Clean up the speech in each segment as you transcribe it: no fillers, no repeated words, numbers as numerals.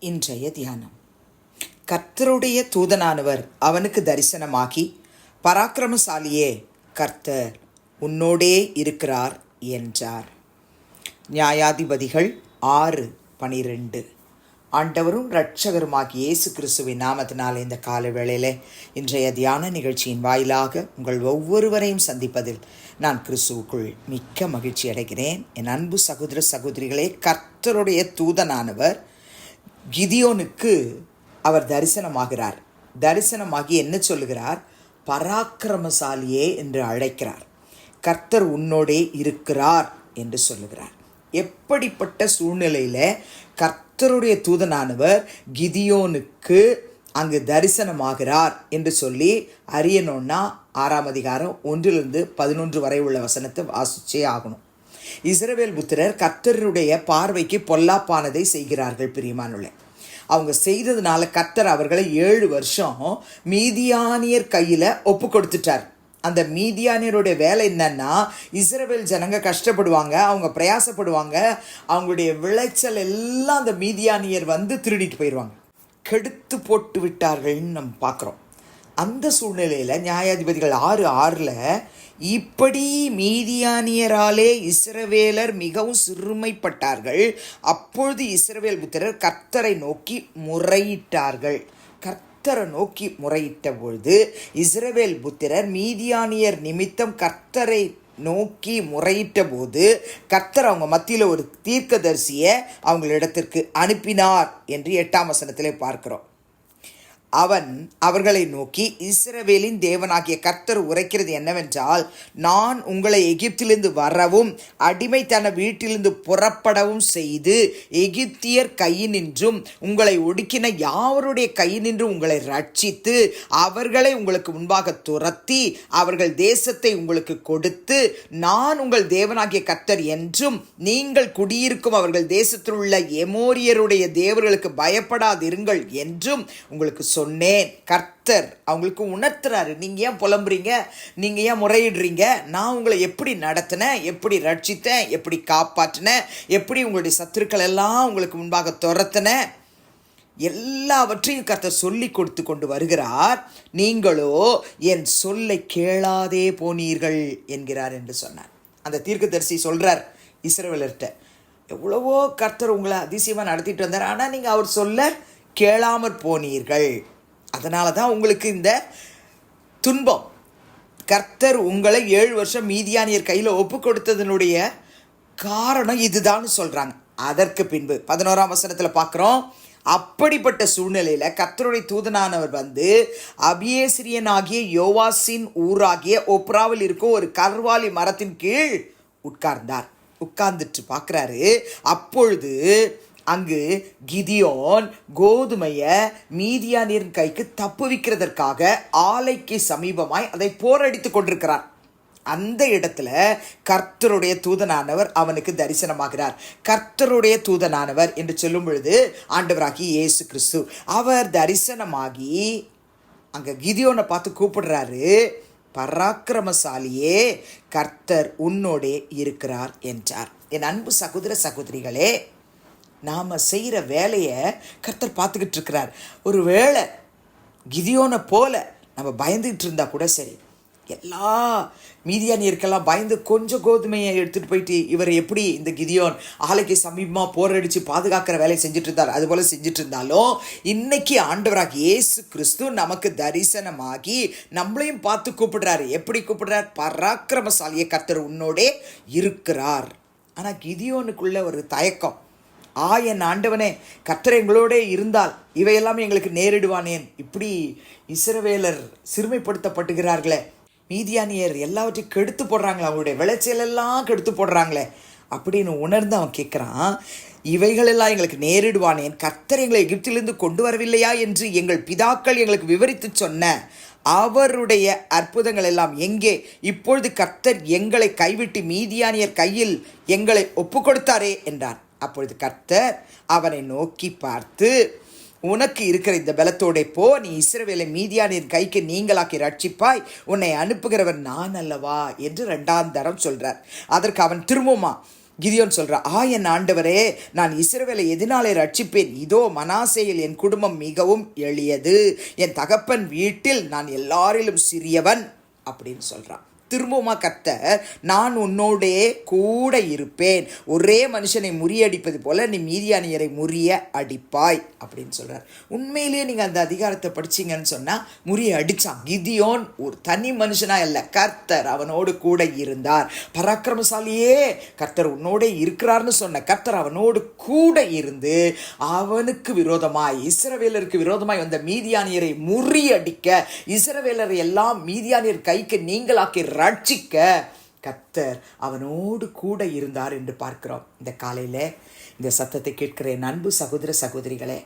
இன்றைய தியானம். கர்த்தருடைய தூதனானவர் அவனுக்கு தரிசனமாகி, பராக்கிரமசாலியே, கர்த்தர் உன்னோடே இருக்கிறார் என்றார். நியாயாதிபதிகள் 6:12. ஆண்டவரும் இரட்சகருமாகிய இயேசு கிறிஸ்துவின் நாமத்தினால் இந்த கால வேளையில் இன்றைய தியான நிகழ்ச்சியின் வாயிலாக உங்கள் ஒவ்வொருவரையும் சந்திப்பதில் நான் கிறிஸ்துவுக்குள் மிக்க மகிழ்ச்சி அடைகிறேன். என் அன்பு சகோதர சகோதரிகளே, கர்த்தருடைய தூதனானவர் கிதியோனுக்கு அவர் தரிசனமாகிறார். தரிசனமாகி என்ன சொல்லுகிறார்? பராக்கிரமசாலியே என்று அழைக்கிறார். கர்த்தர் உன்னோடே இருக்கிறார் என்று சொல்லுகிறார். எப்படிப்பட்ட சூழ்நிலையில் கர்த்தருடைய தூதனானவர் கிதியோனுக்கு அங்கு தரிசனமாகிறார் என்று சொல்லி அறியணும்னா 6ஆம் அதிகாரம் 1-11 வரை உள்ள வசனத்தை வாசிச்சே ஆகணும். இஸ்ரவேல் புத்திரர் கர்த்தருடைய பார்வைக்கு பொல்லாப்பானதை செய்கிறார்கள். பிரியமானுள்ளே, அவங்க செய்ததுனால கர்த்தர் அவர்களை 7 வருஷம் மீதியானியர் கையில் ஒப்பு கொடுத்துட்டார். அந்த மீதியானியருடைய வேலை என்னன்னா, இஸ்ரவேல் ஜனங்க கஷ்டப்படுவாங்க, அவங்க பிரயாசப்படுவாங்க, அவங்களுடைய விளைச்சல் எல்லாம் அந்த மீதியானியர் வந்து திருடிட்டு போயிடுவாங்க, கெடுத்து போட்டு விட்டார்கள்னு நம்ம பார்க்குறோம். அந்த சூழ்நிலையில் நியாயாதிபதிகள் 6:6 இப்படி மீதியானியராலே இஸ்ரவேலர் மிகவும் சிறுமைப்பட்டார்கள். அப்பொழுது இஸ்ரவேல் புத்திரர் கர்த்தரை நோக்கி முறையிட்டார்கள். கர்த்தரை நோக்கி முறையிட்ட பொழுது இஸ்ரவேல் புத்திரர் மீதியானியர் நிமித்தம் கர்த்தரை நோக்கி முறையிட்ட போது கர்த்தர் அவங்க மத்தியில் ஒரு தீர்க்கதரிசியை அவங்களிடத்திற்கு அனுப்பினார் என்று 8ஆம் வசனத்திலே பார்க்கிறோம். அவன் அவர்களை நோக்கி, இஸ்ரவேலின் தேவனாகிய கர்த்தர் உரைக்கிறது என்னவென்றால், நான் உங்களை எகிப்திலிருந்து வரவும் அடிமைத்தன வீட்டிலிருந்து புறப்படவும் செய்து எகிப்தியர் கையினின்றும் உங்களை ஒடுக்கின யாவருடைய கையினின்றும் உங்களை ரட்சித்து அவர்களை உங்களுக்கு முன்பாக துரத்தி அவர்கள் தேசத்தை உங்களுக்கு கொடுத்து, நான் உங்கள் தேவனாகிய கர்த்தர் என்றும் நீங்கள் குடியிருக்கும் அவர்கள் தேசத்தில் உள்ள எமோரியருடைய தேவர்களுக்கு பயப்படாதிருங்கள் என்றும் உங்களுக்கு சொன்னேன். கர்த்தர் அவங்களுக்கு உணர்த்துறாரு. நீங்கள் ஏன் புலம்புறீங்க, நீங்கள் ஏன் முறையிடுறீங்க, நான் உங்களை எப்படி நடத்தினேன், எப்படி ரட்சித்தேன், எப்படி காப்பாற்றினேன், எப்படி உங்களுடைய சத்துருக்கள் எல்லாம் உங்களுக்கு முன்பாக துரத்தினேன், எல்லாவற்றையும் கர்த்தர் சொல்லி கொடுத்து கொண்டு வருகிறார். நீங்களோ என் சொல்லை கேளாதே போனீர்கள் என்கிறார் என்று சொன்னார். அந்த தீர்க்கதரிசி சொல்றார் இஸ்ரவேலர்கிட்ட, எவ்வளவோ கர்த்தர் உங்களை அதிசயமாக நடத்திட்டு வந்தார், ஆனால் நீங்கள் அவர் சொல்ல கேளாமற் போனீர்கள், அதனால தான் உங்களுக்கு இந்த துன்பம். கர்த்தர் உங்களை 7 வருஷம் மீதியானியர் கையில் ஒப்பு கொடுத்ததனுடைய காரணம் இதுதான்னு சொல்கிறாங்க. அதற்கு பின்பு 11ஆம் வசனத்தில் பார்க்குறோம், அப்படிப்பட்ட சூழ்நிலையில் கர்த்தருடைய தூதனானவர் வந்து அபியேசிரியனாகிய யோவாசின் ஊராகிய ஒப்ராவில் இருக்கும் ஒரு கர்வாலி மரத்தின் கீழ் உட்கார்ந்துட்டு பார்க்குறாரு. அப்பொழுது அங்கு கிதியோன் கோதுமையை மீதியானியரின் கைக்கு தப்புவிக்கிறதற்காக ஆலைக்கு சமீபமாய் அதை போரடித்து கொண்டிருக்கிறார். அந்த இடத்துல கர்த்தருடைய தூதனானவர் அவனுக்கு தரிசனமாகிறார். கர்த்தருடைய தூதனானவர் என்று சொல்லும் பொழுது ஆண்டவராகி இயேசு கிறிஸ்து அவர் தரிசனமாகி அங்கே கிதியோனை பார்த்து கூப்பிடுறாரு, பராக்கிரமசாலியே, கர்த்தர் உன்னோடே இருக்கிறார் என்றார். என் அன்பு சகோதர சகோதரிகளே, நாம் செய்கிற வேலையை கர்த்தர் பார்த்துக்கிட்டு இருக்கிறார். ஒரு வேளை கிதியோனை போல நம்ம பயந்துக்கிட்டு இருந்தால் கூட சரி, எல்லா மீதியானியருக்கெல்லாம் பயந்து கொஞ்சம் கோதுமையை எடுத்துகிட்டு போயிட்டு இவர் எப்படி இந்த கிதியோன் ஆலைக்கு சமீபமாக போரடித்து பாதுகாக்கிற வேலையை செஞ்சுட்டு இருந்தார், அதுபோல் செஞ்சுட்டு இருந்தாலும் இன்னைக்கு ஆண்டவராக இயேசு கிறிஸ்து நமக்கு தரிசனமாகி நம்மளையும் பார்த்து கூப்பிடுறாரு. எப்படி கூப்பிடுறார்? பராக்கிரமசாலியை, கர்த்தர் உன்னோடே இருக்கிறார். ஆனால் கிதியோனுக்குள்ள ஒரு தயக்கம், என் ஆண்டவனே, கர்த்தர் எங்களோட இருந்தால் இவையெல்லாம் எங்களுக்கு நேரிடுவானேன், இப்படி இஸ்ரவேலர் சிறுமைப்படுத்தப்பட்டுகிறார்களே, மீதியானியர் எல்லாவற்றையும் கெடுத்து போடுறாங்களே, அவங்களுடைய விளைச்சலெல்லாம் கெடுத்து போடுறாங்களே அப்படின்னு உணர்ந்து அவன் கேட்குறான், இவைகளெல்லாம் எங்களுக்கு நேரிடுவானேன், கர்த்தர் எங்களை எகிப்திலிருந்து கொண்டு வரவில்லையா என்று எங்கள் பிதாக்கள் எங்களுக்கு விவரித்து சொன்ன அவருடைய அற்புதங்கள் எல்லாம் எங்கே? இப்பொழுது கர்த்தர் எங்களை கைவிட்டு மீதியானியர் கையில் எங்களை ஒப்பு கொடுத்தாரே என்றான். அப்பொழுது கர்த்தர் அவனை நோக்கி பார்த்து, உனக்கு இருக்கிற இந்த பலத்தோட போ, நீ இஸ்ரவேலை மீதியானியர் கைக்கு நீங்களாக்கி ரட்சிப்பாய், உன்னை அனுப்புகிறவர் நான் அல்லவா என்று 2ஆம் தரம் சொல்றார். அதற்கு அவன் திரும்புமா, கிதியோன் சொல்கிறான், என் ஆண்டவரே, நான் இஸ்ரவேலை எதினாலே ரட்சிப்பேன்? இதோ மனாசேயில் என் குடும்பம் மிகவும் எளியது, என் தகப்பன் வீட்டில் நான் எல்லாரிலும் சிறியவன் அப்படின்னு சொல்கிறான். திரும்பவுமா கர்த்தர், நான் உன்னோடே கூட இருப்பேன், ஒரே மனுஷனை முறியடிப்பது போல நீ மீதியானியரை முறிய அடிப்பாய் அப்படின்னு சொல்கிறார். உண்மையிலேயே நீங்கள் அந்த அதிகாரத்தை படிச்சிங்கன்னு சொன்னால் முறிய அடித்தான். கிதியோன் ஒரு தனி மனுஷனாக இல்லை, கர்த்தர் அவனோடு கூட இருந்தார். பராக்கிரமசாலியே, கர்த்தர் உன்னோடே இருக்கிறார்னு சொன்ன கர்த்தர் அவனோடு கூட இருந்து அவனுக்கு விரோதமாய், இஸ்ரவேலருக்கு விரோதமாய் வந்த மீதியானியரை முறியடிக்க, இஸ்ரவேலரை எல்லாம் மீதியானியர் கைக்கு நீங்களாக்கி ரட்சிக்க கர்த்தர் அவனோடு கூட இருந்தார் என்று பார்க்கிறோம். இந்த காலையில் இந்த சத்தத்தை கேட்கிற என் அன்பு சகோதர சகோதரிகளே,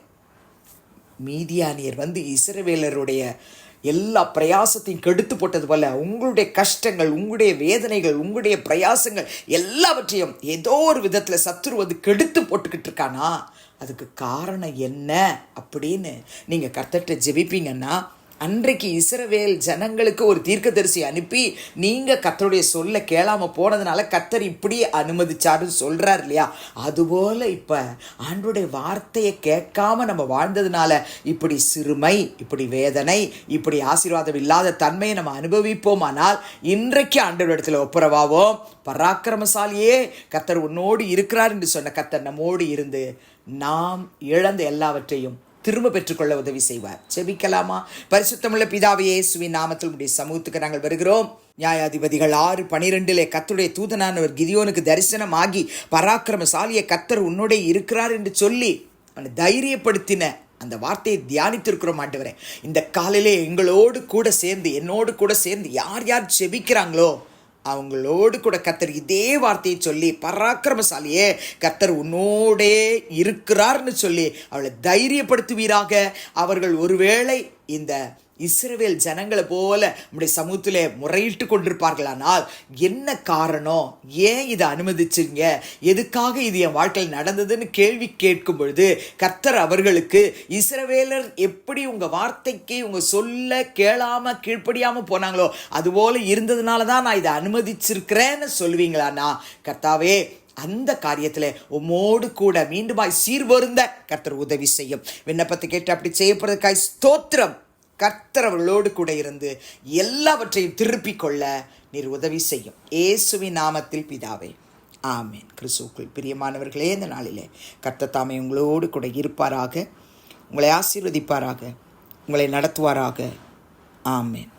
மீதியானியர் வந்து இஸ்ரவேலருடைய எல்லா பிரயாசத்தையும் கெடுத்து போட்டது போல உங்களுடைய கஷ்டங்கள், உங்களுடைய வேதனைகள், உங்களுடைய பிரயாசங்கள் எல்லாவற்றையும் ஏதோ ஒரு விதத்தில் சத்துரு வந்து கெடுத்து போட்டுக்கிட்டு இருக்கானா, அதுக்கு காரணம் என்ன அப்படின்னு நீங்கள் கர்த்தர்கிட்ட ஜெபிப்பீங்கன்னா, அன்றைக்கு இஸ்ரவேல் ஜனங்களுக்கு ஒரு தீர்க்கதரிசி அனுப்பி நீங்கள் கர்த்தருடைய சொல்ல கேளாமல் போனதுனால கர்த்தர் இப்படி அனுமதிச்சாருன்னு சொல்கிறார் இல்லையா, அதுபோல் இப்போ ஆண்டவருடைய வார்த்தையை கேட்காம நம்ம வாழ்ந்ததுனால இப்படி சிறுமை, இப்படி வேதனை, இப்படி ஆசீர்வாதம் இல்லாத தன்மையை நம்ம அனுபவிப்போமானால் இன்றைக்கு ஆண்டவர் இடத்துல ஒப்புரவாவோம். பராக்கிரமசாலியே, கர்த்தர் உன்னோடு இருக்கிறார் என்று சொன்ன கர்த்தர் நம்மோடு இருந்து நாம் இழந்த எல்லாவற்றையும் திரும்ப பெற்றுக்கொள்ள உதவி செய்வார். செபிக்கலாமா? பரிசுத்தமுள்ள பிதாவே, இயேசுவின் நாமத்தில் உடைய சமூகத்துக்கு நாங்கள் வருகிறோம். நியாயாதிபதிகள் 6:12 கர்த்தருடைய தூதனானவர் கிதியோனுக்கு தரிசனமாகி, பராக்கிரமசாலிய கர்த்தர் உன்னோட இருக்கிறார் என்று சொல்லி அவனை தைரியப்படுத்தின அந்த வார்த்தையை தியானித்திருக்கிறோம். ஆண்டவரே, இந்த காலையிலே எங்களோடு கூட சேர்ந்து, என்னோடு கூட சேர்ந்து யார் யார் செபிக்கிறாங்களோ அவங்களோடு கூட கர்த்தர் இதே வார்த்தையை சொல்லி, பராக்கிரமசாலியே, கர்த்தர் உன்னோடே இருக்கிறார்னு சொல்லி அவளை தைரியப்படுத்துவீராக. அவர்கள் ஒருவேளை இந்த இஸ்ரவேல் ஜனங்களை போல நம்முடைய சமூகத்தில் முறையிட்டு கொண்டிருப்பார்களானால் என்ன காரணம், ஏன் இதை அனுமதிச்சிங்க, எதுக்காக இது என் வாழ்க்கையில் நடந்ததுன்னு கேள்வி கேட்கும் பொழுது கர்த்தர் அவர்களுக்கு, இஸ்ரவேலர் எப்படி உங்கள் வார்த்தைக்கு உங்கள் சொல்ல கேளாமல் கீழ்ப்படியாமல் போனாங்களோ அதுபோல் இருந்ததுனால தான் நான் இதை அனுமதிச்சிருக்கிறேன்னு சொல்லுவீங்களாண்ணா, கர்த்தாவே அந்த காரியத்தில் உம்மோடு கூட மீண்டுமாய் சீர்வருந்த கர்த்தர் உதவி செய்யும். விண்ணப்பத்தை கேட்டு அப்படி செய்யப்படுறதுக்காய் ஸ்தோத்திரம். கர்த்தர் அவர்களோடு கூட இருந்து எல்லாவற்றையும் திருப்பிக் கொள்ள நீர் உதவி செய்யும். இயேசுவின் நாமத்தில் பிதாவே, ஆமேன். கிறிஸ்துவுக்குள் பிரியமானவர்களே, இந்த நாளிலே கர்த்தர் தாமே உங்களோடு கூட இருப்பாராக, உங்களை ஆசீர்வதிப்பாராக, உங்களை நடத்துவாராக. ஆமேன்.